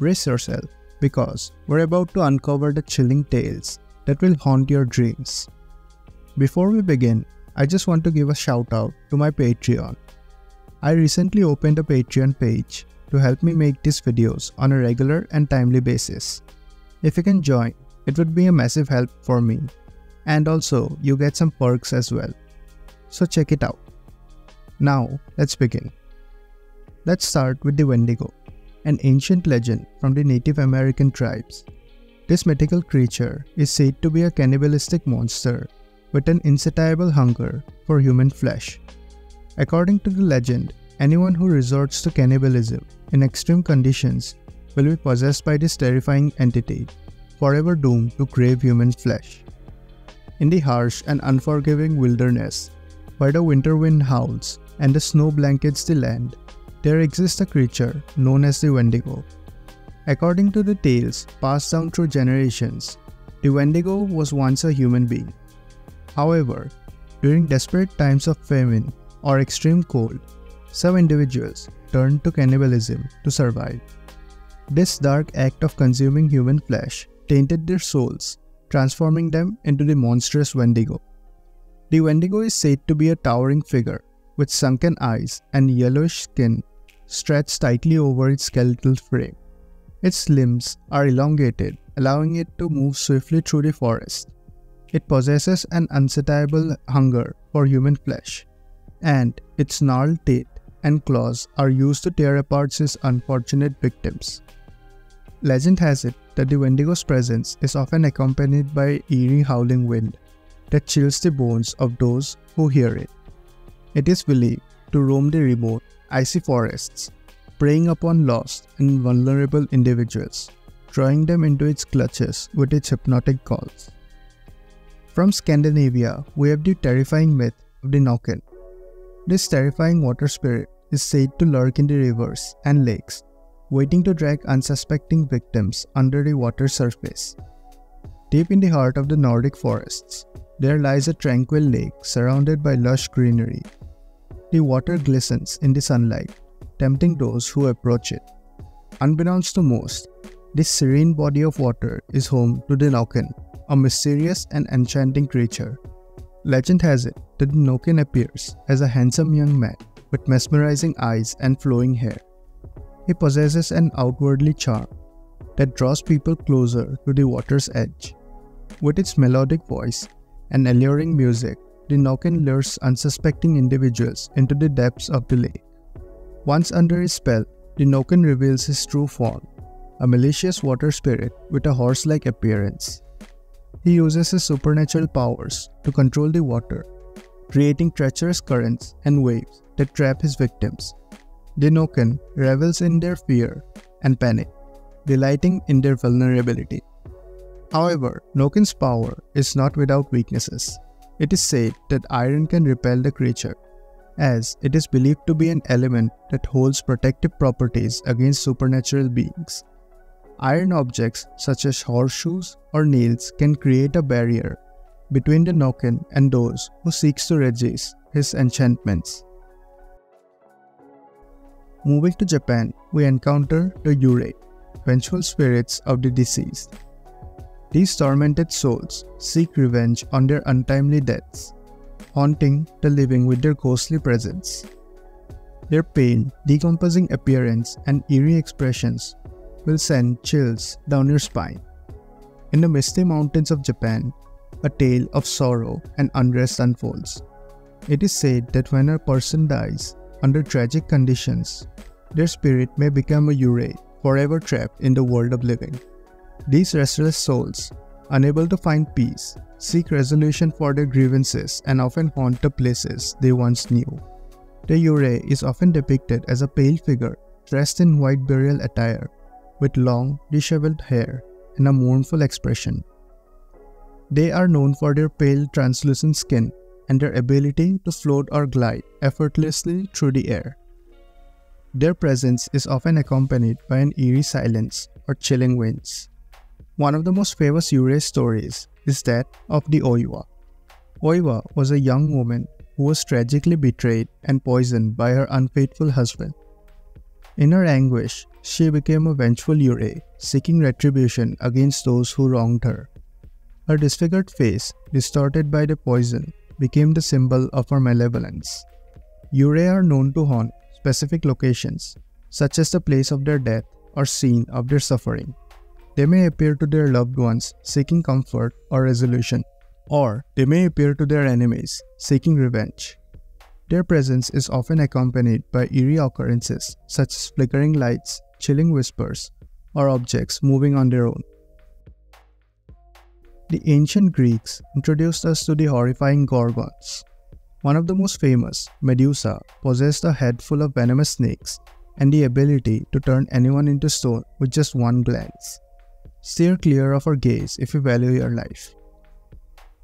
Brace yourself, because we're about to uncover the chilling tales that will haunt your dreams. Before we begin, I just want to give a shout out to my Patreon. I recently opened a Patreon page to help me make these videos on a regular and timely basis. If you can join, it would be a massive help for me, and also you get some perks as well. So check it out. Now let's begin. Let's start with the Wendigo, an ancient legend from the Native American tribes. This mythical creature is said to be a cannibalistic monster with an insatiable hunger for human flesh. According to the legend, anyone who resorts to cannibalism in extreme conditions will be possessed by this terrifying entity, forever doomed to crave human flesh. In the harsh and unforgiving wilderness, where the winter wind howls and the snow blankets the land, there exists a creature known as the Wendigo. According to the tales passed down through generations, the Wendigo was once a human being. However, during desperate times of famine or extreme cold, some individuals turned to cannibalism to survive. This dark act of consuming human flesh tainted their souls, transforming them into the monstrous Wendigo. The Wendigo is said to be a towering figure with sunken eyes and yellowish skin stretched tightly over its skeletal frame. Its limbs are elongated, allowing it to move swiftly through the forest. It possesses an insatiable hunger for human flesh, and its gnarled teeth and claws are used to tear apart its unfortunate victims. Legend has it that the Wendigo's presence is often accompanied by eerie howling wind that chills the bones of those who hear it. It is believed to roam the remote, icy forests, preying upon lost and vulnerable individuals, drawing them into its clutches with its hypnotic calls. From Scandinavia, we have the terrifying myth of the Knockin. This terrifying water spirit is said to lurk in the rivers and lakes, waiting to drag unsuspecting victims under the water surface. Deep in the heart of the Nordic forests, there lies a tranquil lake surrounded by lush greenery. The water glistens in the sunlight, tempting those who approach it. Unbeknownst to most, this serene body of water is home to the Knockin, a mysterious and enchanting creature. Legend has it that the Knockin appears as a handsome young man with mesmerizing eyes and flowing hair. He possesses an outwardly charm that draws people closer to the water's edge. With its melodic voice and alluring music, the Knockin lures unsuspecting individuals into the depths of the lake. Once under his spell, the Knockin reveals his true form, a malicious water spirit with a horse-like appearance. He uses his supernatural powers to control the water, creating treacherous currents and waves that trap his victims. The Knockin revels in their fear and panic, delighting in their vulnerability. However, Knockin's power is not without weaknesses. It is said that iron can repel the creature, as it is believed to be an element that holds protective properties against supernatural beings. Iron objects such as horseshoes or nails can create a barrier between the Knockin and those who seek to resist his enchantments. Moving to Japan, we encounter the Eurate, vengeful spirits of the deceased. These tormented souls seek revenge on their untimely deaths, haunting the living with their ghostly presence. Their pale, decomposing appearance and eerie expressions will send chills down your spine. In the misty mountains of Japan, a tale of sorrow and unrest unfolds. It is said that when a person dies under tragic conditions, their spirit may become a Eurate, forever trapped in the world of living. These restless souls, unable to find peace, seek resolution for their grievances and often haunt the places they once knew. The Eurate is often depicted as a pale figure dressed in white burial attire, with long, disheveled hair and a mournful expression. They are known for their pale, translucent skin and their ability to float or glide effortlessly through the air. Their presence is often accompanied by an eerie silence or chilling winds. One of the most famous Eurate stories is that of the Oiwa. Oiwa was a young woman who was tragically betrayed and poisoned by her unfaithful husband. In her anguish, she became a vengeful Eurate, seeking retribution against those who wronged her. Her disfigured face, distorted by the poison, became the symbol of her malevolence. Eurate are known to haunt specific locations, such as the place of their death or scene of their suffering. They may appear to their loved ones seeking comfort or resolution, or they may appear to their enemies seeking revenge. Their presence is often accompanied by eerie occurrences such as flickering lights, chilling whispers, or objects moving on their own. The ancient Greeks introduced us to the horrifying gorgons. One of the most famous, Medusa, possessed a head full of venomous snakes and the ability to turn anyone into stone with just one glance. Steer clear of her gaze if you value your life.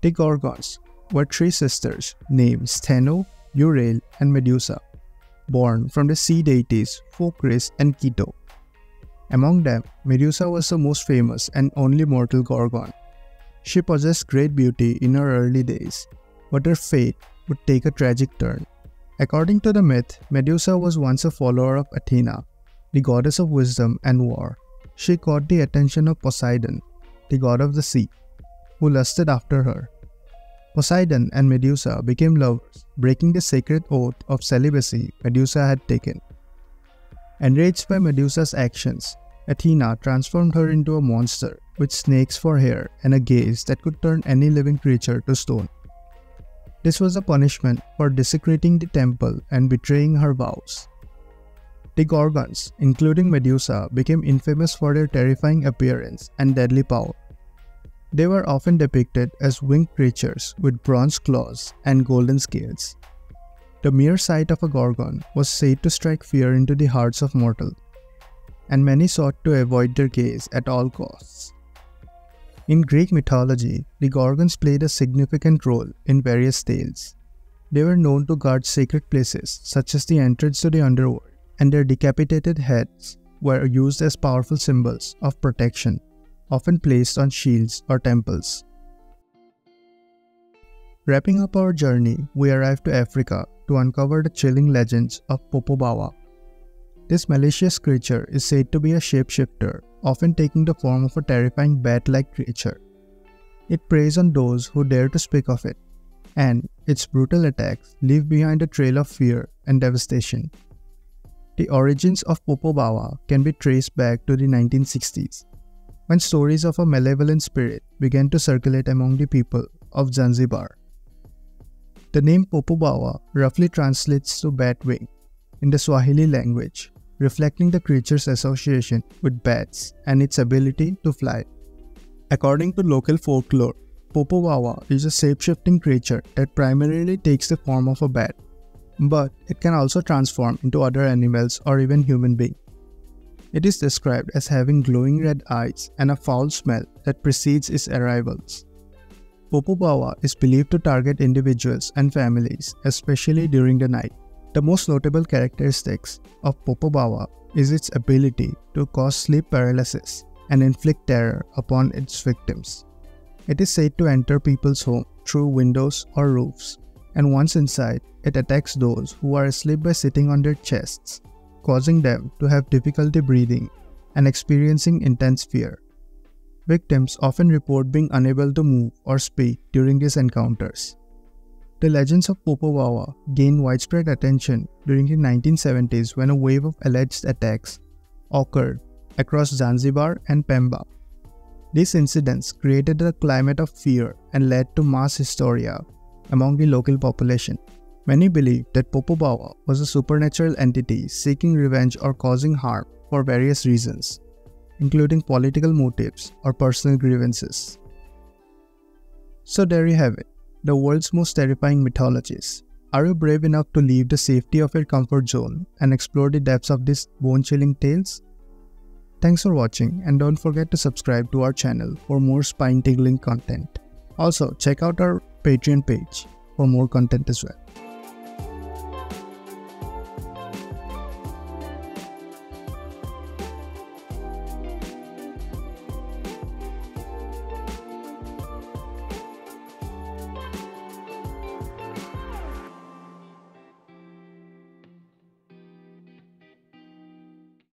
The Gorgons were three sisters named Stheno, Eurate, and Medusa, born from the sea deities Focris and Keto. Among them, Medusa was the most famous and only mortal Gorgon. She possessed great beauty in her early days, but her fate would take a tragic turn. According to the myth, Medusa was once a follower of Athena, the goddess of wisdom and war. She caught the attention of Poseidon, the god of the sea, who lusted after her. Poseidon and Medusa became lovers, breaking the sacred oath of celibacy Medusa had taken. Enraged by Medusa's actions, Athena transformed her into a monster with snakes for hair and a gaze that could turn any living creature to stone. This was a punishment for desecrating the temple and betraying her vows. The Gorgons, including Medusa, became infamous for their terrifying appearance and deadly power. They were often depicted as winged creatures with bronze claws and golden scales. The mere sight of a Gorgon was said to strike fear into the hearts of mortals, and many sought to avoid their gaze at all costs. In Greek mythology, the Gorgons played a significant role in various tales. They were known to guard sacred places such as the entrance to the underworld, and their decapitated heads were used as powerful symbols of protection, often placed on shields or temples. Wrapping up our journey, we arrived to Africa to uncover the chilling legends of Popobawa. This malicious creature is said to be a shapeshifter, often taking the form of a terrifying bat-like creature. It preys on those who dare to speak of it, and its brutal attacks leave behind a trail of fear and devastation. The origins of Popobawa can be traced back to the 1960s, when stories of a malevolent spirit began to circulate among the people of Zanzibar. The name Popobawa roughly translates to bat wing in the Swahili language, reflecting the creature's association with bats and its ability to fly. According to local folklore, Popobawa is a shape-shifting creature that primarily takes the form of a bat, but it can also transform into other animals or even human beings. It is described as having glowing red eyes and a foul smell that precedes its arrivals. Popobawa is believed to target individuals and families, especially during the night. The most notable characteristics of Popobawa is its ability to cause sleep paralysis and inflict terror upon its victims. It is said to enter people's homes through windows or roofs, and once inside, it attacks those who are asleep by sitting on their chests, causing them to have difficulty breathing and experiencing intense fear. Victims often report being unable to move or speak during these encounters. The legends of Popobawa gained widespread attention during the 1970s when a wave of alleged attacks occurred across Zanzibar and Pemba. These incidents created a climate of fear and led to mass hysteria among the local population. Many believe that Popobawa was a supernatural entity seeking revenge or causing harm for various reasons, including political motives or personal grievances. So there you have it, the world's most terrifying mythologies. Are you brave enough to leave the safety of your comfort zone and explore the depths of these bone-chilling tales? Thanks for watching, and don't forget to subscribe to our channel for more spine-tingling content. Also, check out our Patreon page for more content as well.